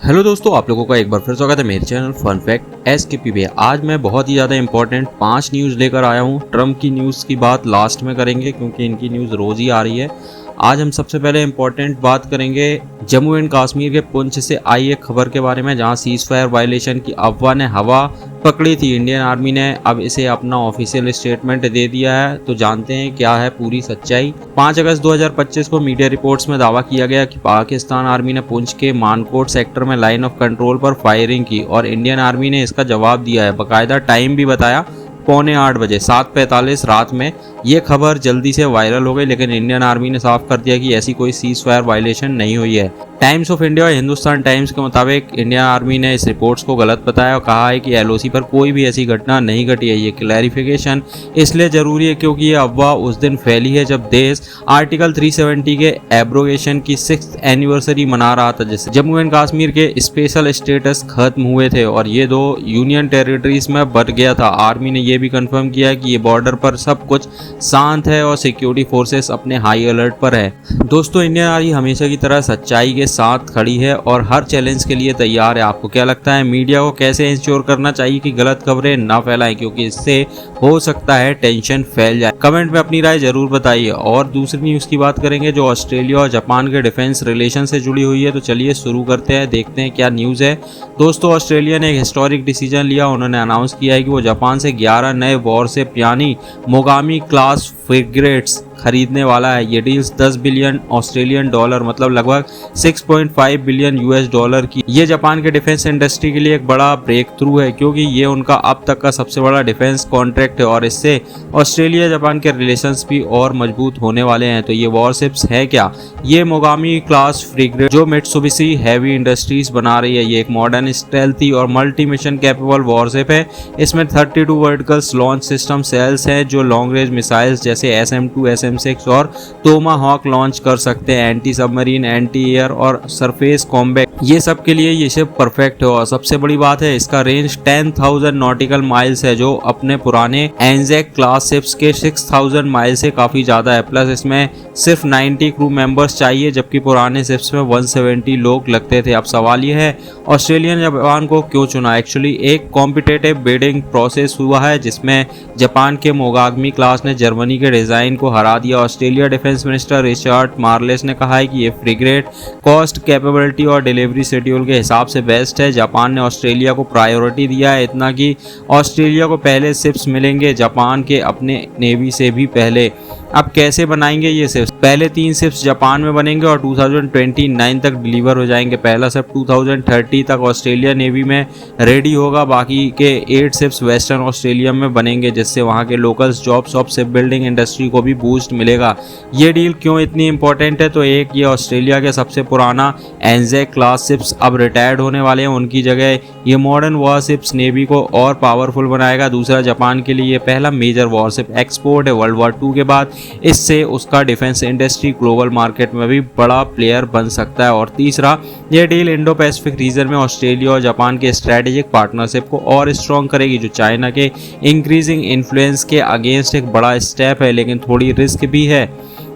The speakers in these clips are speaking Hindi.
हेलो दोस्तों, आप लोगों का एक बार फिर स्वागत है मेरे चैनल फन फैक्ट एसकेपी पे। आज मैं बहुत ही ज़्यादा इंपॉर्टेंट 5 न्यूज़ लेकर आया हूँ। ट्रम्प की न्यूज़ की बात लास्ट में करेंगे क्योंकि इनकी न्यूज़ रोज़ ही आ रही है। आज हम सबसे पहले इंपॉर्टेंट बात करेंगे जम्मू एंड कश्मीर के पुंछ से आई एक खबर के बारे में, जहां सीज फायर वायलेशन की अफवाह ने हवा पकड़ी थी। इंडियन आर्मी ने अब इसे अपना ऑफिशियल स्टेटमेंट दे दिया है, तो जानते हैं क्या है पूरी सच्चाई। 5 अगस्त 2025 को मीडिया रिपोर्ट्स में दावा किया गया कि पाकिस्तान आर्मी ने पुंछ के मानकोट सेक्टर में लाइन ऑफ कंट्रोल पर फायरिंग की और इंडियन आर्मी ने इसका जवाब दिया है। बाकायदा टाइम भी बताया, 7:45 बजे 7:45 रात में। ये खबर जल्दी से वायरल हो गई, लेकिन इंडियन आर्मी ने साफ कर दिया कि ऐसी कोई सीज फायर वायलेशन नहीं हुई है। टाइम्स ऑफ इंडिया और हिंदुस्तान टाइम्स के मुताबिक इंडियन आर्मी ने इस रिपोर्ट्स को गलत बताया और कहा है कि एलओसी पर कोई भी ऐसी घटना नहीं घटी है। ये क्लैरिफिकेशन इसलिए जरूरी है क्योंकि ये अफवाह उस दिन फैली है जब देश आर्टिकल 370 के एब्रोगेशन की 6th एनिवर्सरी मना रहा था, जिससे जम्मू एंड कश्मीर के स्पेशल स्टेटस खत्म हुए थे और ये 2 यूनियन टेरिटरीज में बट गया था। आर्मी ने यह भी कंफर्म किया कि ये बॉर्डर पर सब कुछ शांत है और सिक्योरिटी फोर्सेस अपने हाई अलर्ट पर है। दोस्तों, इंडियन आर्मी हमेशा की तरह सच्चाई के साथ खड़ी है और हर चैलेंज के लिए तैयार है। आपको क्या लगता है, मीडिया को कैसे इंश्योर करना चाहिए कि गलत खबरें ना फैलाएं, क्योंकि इससे हो सकता है टेंशन फैल जाए? कमेंट में अपनी राय जरूर बताइए। और दूसरी न्यूज़ की बात करेंगे जो ऑस्ट्रेलिया और जापान के डिफेंस रिलेशन से जुड़ी हुई है। तो चलिए शुरू करते हैं, देखते हैं क्या न्यूज़ है। दोस्तों, ऑस्ट्रेलिया ने एक हिस्टोरिक डिसीजन लिया। उन्होंने अनाउंस किया है कि वो जापान से 11 नए वॉरशिप यानी मोगामी क्लास फ्रिगेट्स खरीदने वाला है। ये डील्स 10 बिलियन ऑस्ट्रेलियन डॉलर मतलब लगभग 6.5 बिलियन यूएस डॉलर की। ये जापान के डिफेंस इंडस्ट्री के लिए एक बड़ा ब्रेक थ्रू है क्योंकि ये उनका अब तक का सबसे बड़ा डिफेंस कॉन्ट्रैक्ट है और इससे ऑस्ट्रेलिया जापान के रिलेशंस भी और मजबूत होने वाले हैं। तो ये वॉरशिप्स है क्या? ये मोगामी क्लास फ्रिगेट जो मित्सुबिशी हेवी इंडस्ट्रीज बना रही है, ये एक मॉडर्न स्टेल्थी और मल्टी मिशन कैपेबल वॉरशिप है। इसमें 32 वर्टिकल लॉन्च सिस्टम सेल्स हैं जो लॉन्ग रेंज मिसाइल्स जैसे SM-2, SM-6 और टोमाहॉक लॉन्च कर सकते हैं। एंटी सबमरीन, एंटी एयर और सरफेस कॉम्बैट ये सब के लिए ये शिप परफेक्ट है। और सबसे बड़ी बात है, इसका रेंज 10,000 नॉटिकल माइल्स है जो अपने पुराने एंजेक क्लास शिप्स के 6,000 माइल से काफी ज्यादा है। प्लस इसमें सिर्फ 90 क्रू मेंबर्स चाहिए जबकि पुराने शिप्स में 170 लोग लगते थे। अब सवाल ये है, ऑस्ट्रेलिया ने जापान को क्यों चुना? एक्चुअली एक कॉम्पिटिटिव बिडिंग प्रोसेस हुआ है जिसमें जापान के मोगामी क्लास ने जर्मनी के डिजाइन को हरा दिया। Australia defence minister Richard Marles ने कहा है कि ये फ्रिगेट कॉस्ट, कैपेबिलिटी और डिलीवरी शेड्यूल के हिसाब से बेस्ट है। जापान ने ऑस्ट्रेलिया को प्रायोरिटी दिया है, इतना कि ऑस्ट्रेलिया को पहले शिप्स मिलेंगे जापान के अपने नेवी से भी पहले। अब कैसे बनाएंगे ये शिप्स? पहले 3 शिप्स जापान में बनेंगे और 2029 तक डिलीवर हो जाएंगे। पहला शिप 2030 तक ऑस्ट्रेलिया नेवी में रेडी होगा। बाकी के 8 शिप्स वेस्टर्न ऑस्ट्रेलिया में बनेंगे जिससे वहाँ के locals jobs of ship building industry को भी बूस्ट मिलेगा। ये डील क्यों इतनी इंपॉर्टेंट है? तो एक, ये ऑस्ट्रेलिया के सबसे पुराना एंजेक क्लास शिप्स अब रिटायर्ड होने वाले हैं, उनकी जगह ये मॉडर्न वॉरशिप्स नेवी को और पावरफुल बनाएगा। दूसरा, जापान के लिए ये पहला मेजर वॉरशिप एक्सपोर्ट है वर्ल्ड वॉर 2 के बाद। इससे उसका डिफेंस इंडस्ट्री ग्लोबल मार्केट में भी बड़ा प्लेयर बन सकता है। और तीसरा, यह डील इंडो पैसिफिक रीजन में ऑस्ट्रेलिया और जापान के स्ट्रेटेजिक पार्टनरशिप को और स्ट्रॉन्ग करेगी, जो चाइना के इंक्रीजिंग इन्फ्लुएंस के अगेंस्ट एक बड़ा स्टेप है, लेकिन थोड़ी रिस्क भी है।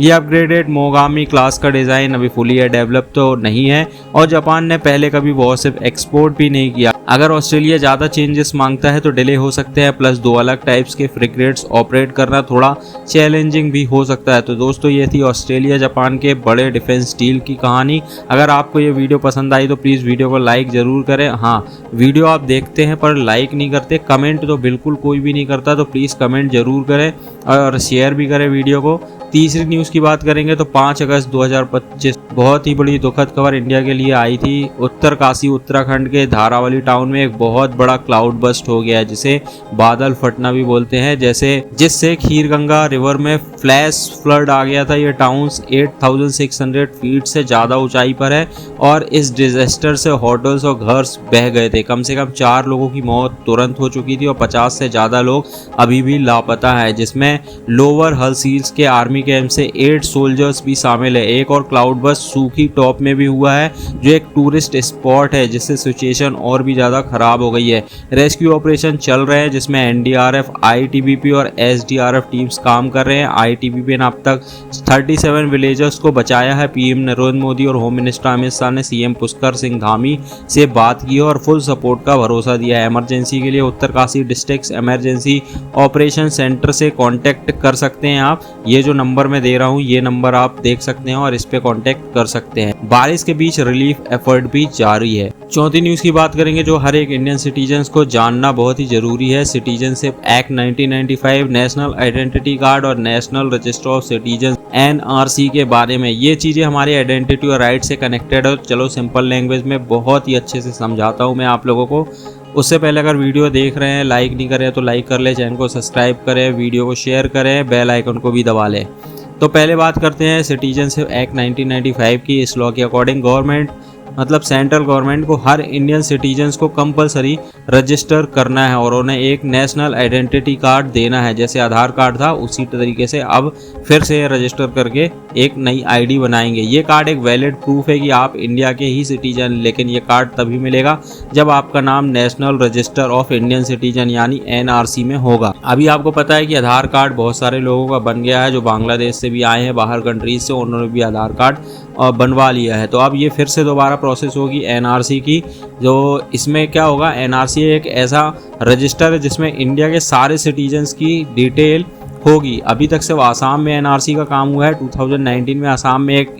ये अपग्रेडेड मोगामी क्लास का डिज़ाइन अभी फुली डेवलप तो नहीं है और जापान ने पहले कभी वॉरशिप एक्सपोर्ट भी नहीं किया। अगर ऑस्ट्रेलिया ज़्यादा चेंजेस मांगता है तो डिले हो सकते हैं। प्लस 2 अलग टाइप्स के फ्रिगेट्स ऑपरेट करना थोड़ा चैलेंजिंग भी हो सकता है। तो दोस्तों, ये थी ऑस्ट्रेलिया जापान के बड़े डिफेंस डील की कहानी। अगर आपको ये वीडियो पसंद आई तो प्लीज़ वीडियो को लाइक ज़रूर करें। हाँ, वीडियो आप देखते हैं पर लाइक नहीं करते, कमेंट तो बिल्कुल कोई भी नहीं करता, तो प्लीज़ कमेंट ज़रूर करें और शेयर भी करें वीडियो को। तीसरी न्यूज़ की बात करेंगे तो 5 अगस्त 2025 बहुत ही बड़ी दुखद खबर इंडिया के लिए आई थी। उत्तरकाशी उत्तराखंड के धारावली टाउन में एक बहुत बड़ा क्लाउड बस्ट हो गया है जिसे बादल फटना भी बोलते हैं, जिससे खीरगंगा रिवर में फ्लैश फ्लड आ गया था। ये टाउन 8,600 फीट से ज़्यादा ऊंचाई पर है और इस डिजास्टर से होटल्स और घर बह गए थे। कम से कम 4 लोगों की मौत तुरंत हो चुकी थी और 50 से ज़्यादा लोग अभी भी लापता है, जिसमें लोअर हल सील्स के आर्मी आर्मी कैंप से 8 सोल्जर्स भी शामिल है। एक और क्लाउड बस्ट सूखी टॉप में भी हुआ है, जो एक टूरिस्ट स्पॉट है, जिससे सिचुएशन और भी ज़्यादा ख़राब हो गई है। रेस्क्यू ऑपरेशन चल रहे हैं, जिसमें एनडीआरएफ, आईटीबीपी और एसडीआरएफ टीम्स काम कर रहे हैं। आईटीबीपी ने अब तक 37 विलेजर्स को बचाया है। पीएम नरेंद्र मोदी और होम मिनिस्टर अमित शाह ने सीएम पुष्कर सिंह धामी से बात की और फुल सपोर्ट का भरोसा दिया है। इमरजेंसी के लिए Uttarkashi district emergency operation centre से कांटेक्ट कर सकते हैं आप। ये जो नंबर मैं दे रहा हूँ, ये नंबर आप देख सकते हैं और इस पे कांटेक्ट कर सकते हैं। बारिश के बीच रिलीफ एफर्ट भी जारी है। चौथी न्यूज़ की बात करेंगे, जो हर एक इंडियन सिटीजन्स को जानना बहुत ही जरूरी है। Citizenship act 1995, national identity card और national register of citizen NRC के बारे में। ये चीज़ें हमारी आइडेंटिटी और राइट से कनेक्टेड है। चलो सिंपल लैंग्वेज में बहुत ही अच्छे से समझाता हूँ मैं आप लोगों को। उससे पहले अगर वीडियो देख रहे हैं, लाइक नहीं कर रहे हैं तो लाइक कर ले, चैनल को सब्सक्राइब करें, वीडियो को शेयर करें, बेल आइकन को भी दबा लें। तो पहले बात करते हैं सिटीजनशिप एक्ट 1995 की। इस लॉ के अकॉर्डिंग गवर्नमेंट मतलब सेंट्रल गवर्नमेंट को हर इंडियन सिटीजन्स को कंपलसरी रजिस्टर करना है और उन्हें एक नेशनल आइडेंटिटी कार्ड देना है। जैसे आधार कार्ड था, उसी तरीके से अब फिर से रजिस्टर करके एक नई आईडी बनाएंगे। ये कार्ड एक वैलिड प्रूफ है कि आप इंडिया के ही सिटीजन, लेकिन ये कार्ड तभी मिलेगा जब आपका नाम national register of Indian citizen यानी एनआरसी में होगा। अभी आपको पता है कि आधार कार्ड बहुत सारे लोगों का बन गया है, जो बांग्लादेश से भी आए हैं, बाहर कंट्रीज से, उन्होंने भी आधार कार्ड बनवा लिया है। तो अब ये फिर से दोबारा प्रोसेस होगी एनआरसी की। जो इसमें क्या होगा, एनआरसी एक ऐसा रजिस्टर है जिसमें इंडिया के सारे सिटीजन्स की डिटेल होगी। अभी तक सिर्फ आसाम में एनआरसी का काम हुआ है। 2019 में आसाम में एक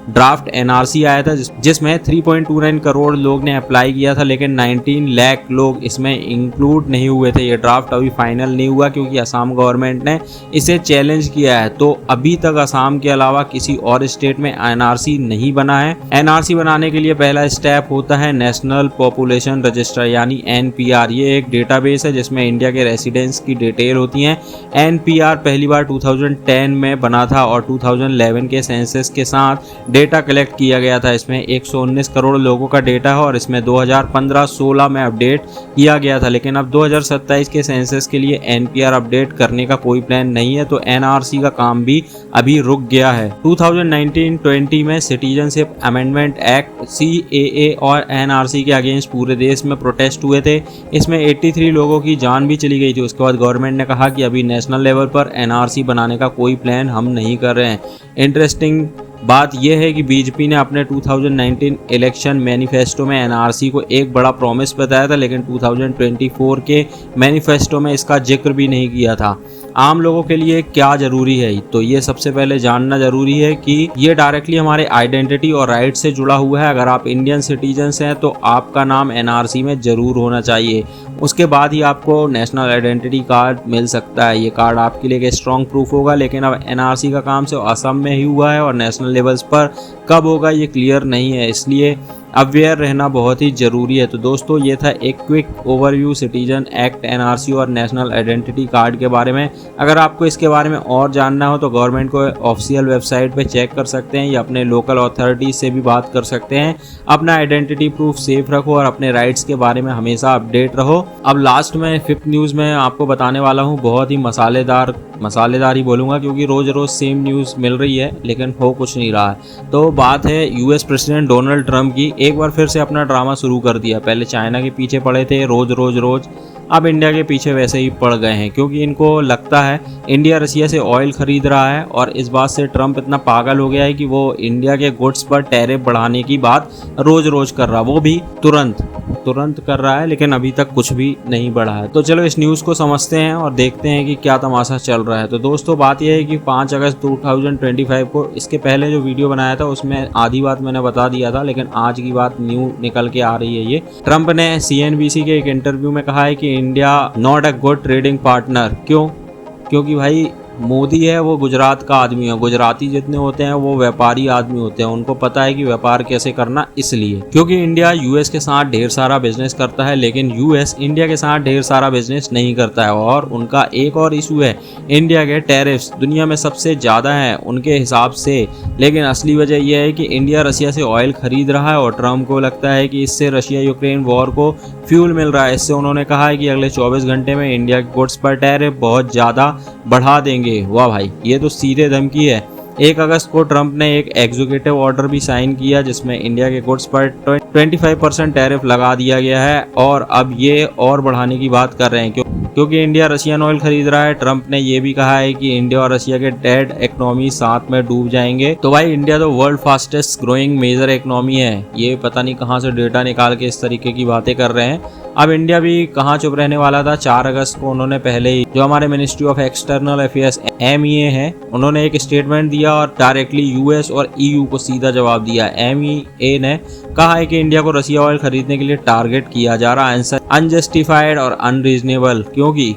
ड्राफ्ट एनआरसी आया था जिसमें 3.29 करोड़ लोग ने अप्लाई किया था, लेकिन 19 लाख लोग इसमें इंक्लूड नहीं हुए थे। ये ड्राफ्ट अभी फाइनल नहीं हुआ क्योंकि असम गवर्नमेंट ने इसे चैलेंज किया है। तो अभी तक असम के अलावा किसी और स्टेट में एनआरसी नहीं बना है। एनआरसी बनाने के लिए पहला स्टेप होता है नेशनल पॉपुलेशन रजिस्टर यानी एनपीआर। ये एक डेटाबेस है जिसमें इंडिया के रेसिडेंट्स की डिटेल होती हैं। एनपीआर पहली बार 2010 में बना था और 2011 के सेंसस के साथ डेटा कलेक्ट किया गया था। इसमें 119 करोड़ लोगों का डेटा है और इसमें 2015-16 में अपडेट किया गया था, लेकिन अब 2027 के सेंसस के लिए एनपीआर अपडेट करने का कोई प्लान नहीं है। तो एनआरसी का काम भी अभी रुक गया है। 2019-20 में सिटीजनशिप अमेंडमेंट एक्ट सीएए और एनआरसी के अगेंस्ट पूरे देश में प्रोटेस्ट हुए थे। इसमें 83 लोगों की जान भी चली गई थी। उसके बाद गवर्नमेंट ने कहा कि अभी नेशनल लेवल पर एनआरसी बनाने का कोई प्लान हम नहीं कर रहे हैं। इंटरेस्टिंग बात यह है कि बीजेपी ने अपने 2019 इलेक्शन मैनिफेस्टो में एनआरसी को एक बड़ा प्रॉमिस बताया था, लेकिन 2024 के मैनिफेस्टो में इसका जिक्र भी नहीं किया था। आम लोगों के लिए क्या ज़रूरी है, तो ये सबसे पहले जानना ज़रूरी है कि ये डायरेक्टली हमारे आइडेंटिटी और राइट से जुड़ा हुआ है। अगर आप इंडियन सिटीजन्स हैं तो आपका नाम एनआरसी में ज़रूर होना चाहिए। उसके बाद ही आपको नेशनल आइडेंटिटी कार्ड मिल सकता है। ये कार्ड आपके लिए एक स्ट्रॉन्ग प्रूफ होगा, लेकिन अब एनआरसी का काम सिर्फ असम में ही हुआ है और नेशनल लेवल्स पर कब होगा ये क्लियर नहीं है, इसलिए अवेयर रहना बहुत ही ज़रूरी है। तो दोस्तों, ये था एक quick overview citizen act, NRC और नेशनल आइडेंटिटी कार्ड के बारे में। अगर आपको इसके बारे में और जानना हो तो गवर्नमेंट को ऑफिशियल वेबसाइट पे चेक कर सकते हैं या अपने लोकल अथॉरिटी से भी बात कर सकते हैं। अपना आइडेंटिटी प्रूफ सेफ रखो और अपने राइट्स के बारे में हमेशा अपडेट रहो। अब लास्ट में 5th न्यूज़ में आपको बताने वाला हूँ, बहुत ही मसालेदार ही बोलूँगा क्योंकि रोज़ रोज़ सेम न्यूज़ मिल रही है लेकिन हो कुछ नहीं रहा है। तो बात है यूएस प्रेसिडेंट डोनाल्ड ट्रंप की। एक बार फिर से अपना ड्रामा शुरू कर दिया। पहले चाइना के पीछे पड़े थे रोज, अब इंडिया के पीछे वैसे ही पड़ गए हैं क्योंकि इनको लगता है इंडिया रसिया से ऑयल खरीद रहा है और इस बात से ट्रंप इतना पागल हो गया है कि वो इंडिया के गुड्स पर टैरिफ बढ़ाने की बात रोज कर रहा है। वो भी तुरंत कर रहा है, लेकिन अभी तक कुछ भी नहीं बढ़ा है। तो चलो इस न्यूज़ को समझते हैं और देखते हैं कि क्या तमाशा चल रहा है। तो दोस्तों, बात यह है कि 5 अगस्त 2025 को, इसके पहले जो वीडियो बनाया था उसमें आधी बात मैंने बता दिया था, लेकिन आज की बात न्यू निकल के आ रही है। ये ट्रंप ने CNBC के एक इंटरव्यू में कहा है कि India not a good trading partner. क्योंकि भाई मोदी है वो गुजरात का आदमी है। गुजराती जितने होते हैं वो व्यापारी आदमी होते हैं, उनको पता है कि व्यापार कैसे करना। इसलिए क्योंकि इंडिया यूएस के साथ ढेर सारा बिजनेस करता है, लेकिन यूएस इंडिया के साथ ढेर सारा बिजनेस नहीं करता है। और उनका एक और इशू है, इंडिया के टैरिफ्स दुनिया में सबसे ज़्यादा हैं उनके हिसाब से। लेकिन असली वजह यह है कि इंडिया रसिया से ऑयल खरीद रहा है और ट्रम्प को लगता है कि इससे रशिया यूक्रेन वॉर को फ्यूल मिल रहा है। इससे उन्होंने कहा है कि अगले 24 घंटे में इंडिया के गुड्स पर टैरिफ बहुत ज़्यादा बढ़ा देंगे। वाह भाई, ये तो सीधे धमकी है। 1 अगस्त को ट्रंप ने एक एग्जीक्यूटिव ऑर्डर भी साइन किया जिसमें इंडिया के गुड्स पर 25% टैरिफ लगा दिया गया है और अब ये और बढ़ाने की बात कर रहे हैं क्योंकि इंडिया रशियन ऑयल खरीद रहा है। ट्रंप ने ये भी कहा है कि इंडिया और रशिया के डेड इकोनॉमी साथ में डूब जाएंगे। तो भाई इंडिया तो world fastest growing major economy है। ये पता नहीं कहाँ से डेटा निकाल के इस तरीके की बातें कर रहे हैं। अब इंडिया भी कहाँ चुप रहने वाला था। 4 अगस्त को उन्होंने पहले ही जो हमारे ministry of external affairs MEA है उन्होंने एक स्टेटमेंट दिया और डायरेक्टली US और EU को सीधा जवाब दिया। MEA ने कहा है कि इंडिया को रशिया ऑयल खरीदने के लिए टारगेट किया जा रहा है अनजस्टिफाइड और अनरीजनेबल क्योंकि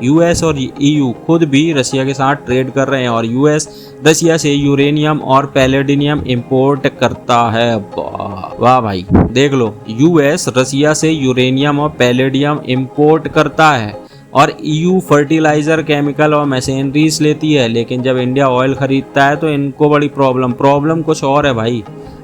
US और EU खुद भी रशिया के साथ ट्रेड कर रहे हैं और US रशिया से यूरेनियम और पैलेडिनियम इंपोर्ट करता है। वाह भाई, देख लो, US रशिया से यूरेनियम और पैलेडियम इंपोर्ट करता है और EU फर्टिलाइजर, केमिकल और मशीनरीज लेती है। लेकिन जब इंडिया ऑयल खरीदता है तो इनको बड़ी प्रॉब्लम कुछ और है भाई।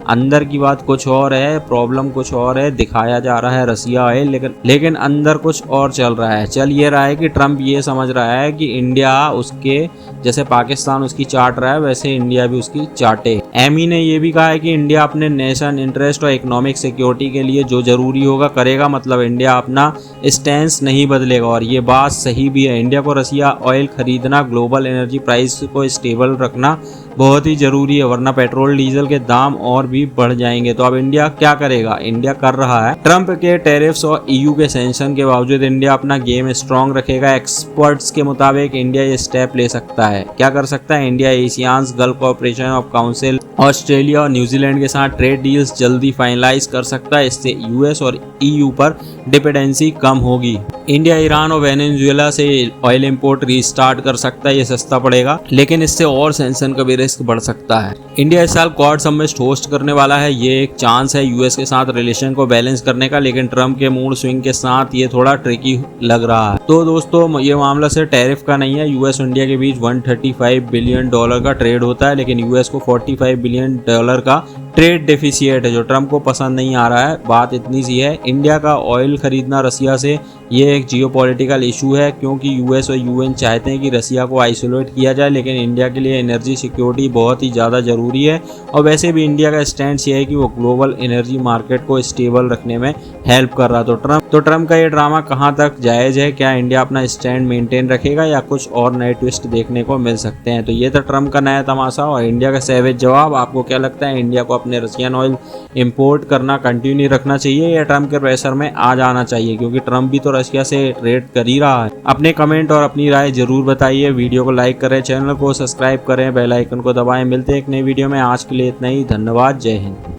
अंदर की बात कुछ और है, प्रॉब्लम कुछ और है। दिखाया जा रहा है रशिया ऑयल लेकिन अंदर कुछ और चल रहा है। चल ये रहा है कि ट्रंप ये समझ रहा है कि इंडिया उसके जैसे पाकिस्तान उसकी चाट रहा है वैसे इंडिया भी उसकी चाटे। एमी ने ये भी कहा है कि इंडिया अपने नेशन इंटरेस्ट और इकोनॉमिक सिक्योरिटी के लिए जो जरूरी होगा करेगा। मतलब इंडिया अपना स्टैंस नहीं बदलेगा और ये बात सही भी है। इंडिया को रशिया ऑयल खरीदना, ग्लोबल एनर्जी प्राइस को स्टेबल रखना बहुत ही जरूरी है वरना पेट्रोल डीजल के दाम और भी बढ़ जाएंगे। तो अब इंडिया क्या करेगा? इंडिया कर रहा है ट्रंप के टैरिफ्स और EU के सैंक्शन के बावजूद इंडिया अपना गेम स्ट्रॉन्ग रखेगा। एक्सपर्ट्स के मुताबिक इंडिया ये स्टेप ले सकता है। क्या कर सकता है India? ASEANs Gulf corporation of council, Australia और न्यूजीलैंड के साथ ट्रेड डील्स जल्दी फाइनलाइज कर सकता है। इससे US और EU पर डिपेंडेंसी कम होगी। इंडिया ईरान और वेनेजुएला से ऑयल इंपोर्ट रीस्टार्ट कर सकता है। ये सस्ता पड़ेगा लेकिन इससे और सैंक्शन का भी रिस्क बढ़ सकता है। इंडिया इस साल क्वाड समिट होस्ट करने वाला है। ये एक चांस है US के साथ रिलेशन को बैलेंस करने का, लेकिन ट्रंप के मूड स्विंग के साथ ये थोड़ा ट्रिकी लग रहा है। तो दोस्तों ये मामला सिर्फ टैरिफ का नहीं है। US इंडिया के बीच $135 बिलियन का ट्रेड होता है लेकिन US को $45 बिलियन का ट्रेड डेफिसिट है जो ट्रंप को पसंद नहीं आ रहा है। बात इतनी सी है, इंडिया का ऑयल खरीदना रशिया से ये एक जियोपॉलिटिकल इशू है क्योंकि US और UN चाहते हैं कि रशिया को आइसोलेट किया जाए, लेकिन इंडिया के लिए एनर्जी सिक्योरिटी बहुत ही ज़्यादा ज़रूरी है और वैसे भी इंडिया का स्टैंड ये है कि वो ग्लोबल एनर्जी मार्केट को स्टेबल रखने में हेल्प कर रहा। तो ट्रंप का ये ड्रामा कहाँ तक जायज़ है? क्या इंडिया अपना स्टैंड मेंटेन रखेगा या कुछ और नए ट्विस्ट देखने को मिल सकते हैं? तो ये था ट्रंप का नया तमाशा और इंडिया का सैवेज जवाब। आपको क्या लगता है, इंडिया को अपने रशियन ऑयल इंपोर्ट करना कंटिन्यू रखना चाहिए या ट्रंप के प्रेशर में आ जाना चाहिए? क्योंकि ट्रंप भी तो रशिया से ट्रेड कर ही रहा है। अपने कमेंट और अपनी राय जरूर बताइए। वीडियो को लाइक करें, चैनल को सब्सक्राइब करें, बेल आइकन को दबाएं। मिलते हैं एक नई वीडियो में। आज के लिए इतना ही। धन्यवाद। जय हिंद।